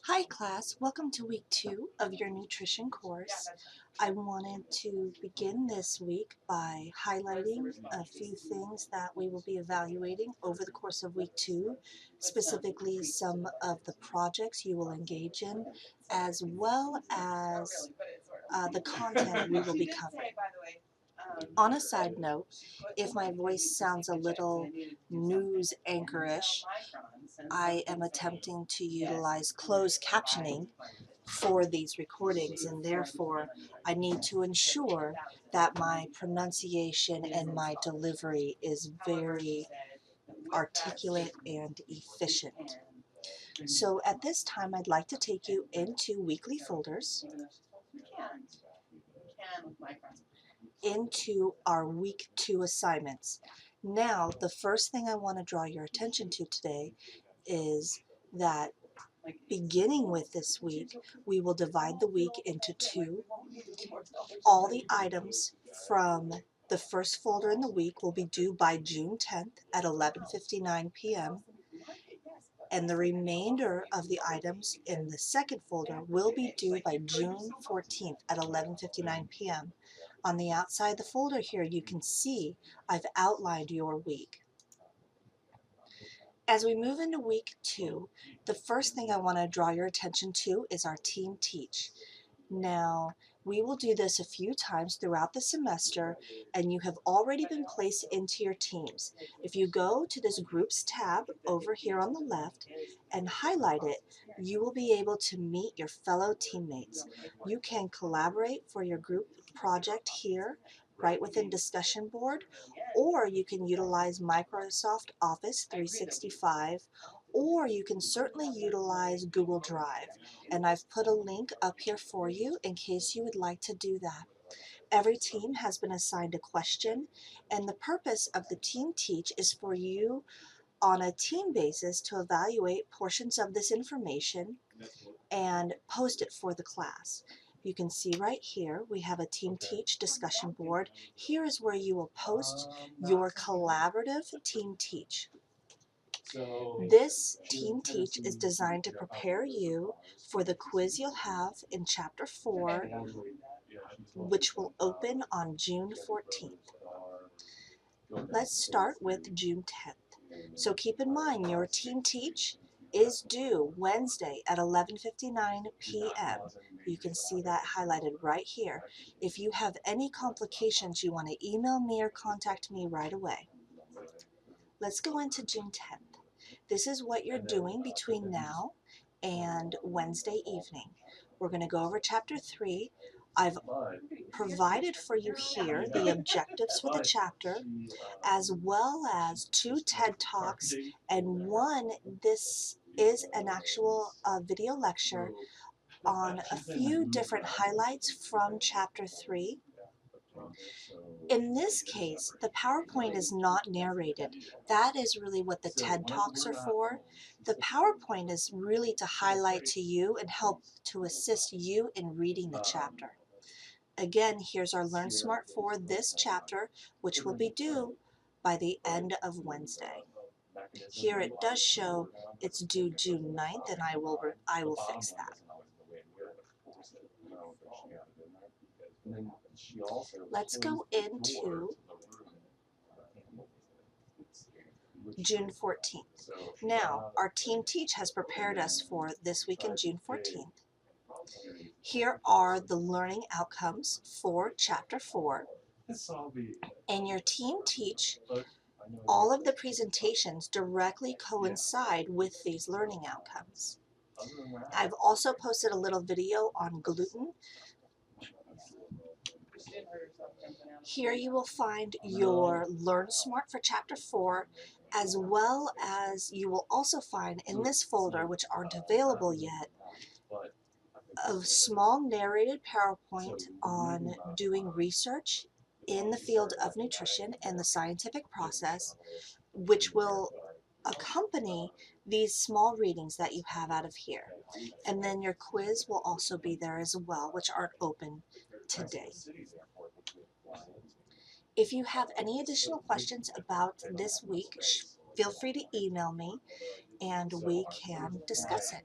Hi class, welcome to week 2 of your nutrition course. I wanted to begin this week by highlighting a few things that we will be evaluating over the course of week 2, specifically some of the projects you will engage in, as well as the content we will be covering. On a side note, if my voice sounds a little news anchorish, I am attempting to utilize closed captioning for these recordings, and therefore I need to ensure that my pronunciation and my delivery is very articulate and efficient. So at this time, I'd like to take you into weekly folders, into our week 2 assignments. Now, the first thing I want to draw your attention to today is that beginning with this week, we will divide the week into 2. All the items from the first folder in the week will be due by June 10th at 11:59 p.m. and the remainder of the items in the second folder will be due by June 14th at 11:59 p.m. On the outside of the folder here, you can see I've outlined your week. As we move into week 2, the first thing I want to draw your attention to is our Team Teach. Now, we will do this a few times throughout the semester, and you have already been placed into your teams. If you go to this Groups tab over here on the left and highlight it, you will be able to meet your fellow teammates. You can collaborate for your group project here, right within Discussion Board, or you can utilize Microsoft Office 365, or you can certainly utilize Google Drive. And I've put a link up here for you in case you would like to do that. Every team has been assigned a question, and the purpose of the Team Teach is for you on a team basis to evaluate portions of this information and post it for the class. You can see right here we have a Team Teach discussion board. Here is where you will post your collaborative Team Teach. This Team Teach is designed to prepare you for the quiz you'll have in Chapter 4, which will open on June 14th. Let's start with June 10th. So keep in mind your Team Teach is due Wednesday at 11:59 p.m. You can see that highlighted right here. If you have any complications, you want to email me or contact me right away. Let's go into June 10th. This is what you're doing between now and Wednesday evening. We're going to go over Chapter 3. I've provided for you here the objectives for the chapter, as well as 2 TED Talks and 1, this is an actual video lecture on a few different highlights from Chapter 3. In this case, the PowerPoint is not narrated. That is really what the TED Talks are for. The PowerPoint is really to highlight to you and help to assist you in reading the chapter. Again, here's our Learn Smart for this chapter, which will be due by the end of Wednesday. Here it does show it's due June 9th, and I will fix that. Let's go into June 14th. Now, our Team Teach has prepared us for this week in June 14th. Here are the learning outcomes for Chapter 4. In your Team Teach, all of the presentations directly coincide with these learning outcomes. I've also posted a little video on gluten. Here you will find your Learn Smart for Chapter 4, as well as you will also find in this folder, which aren't available yet, a small narrated PowerPoint on doing research in the field of nutrition and the scientific process, which will accompany these small readings that you have out of here. And then your quiz will also be there as well, which aren't open today. If you have any additional questions about this week, feel free to email me and we can discuss it.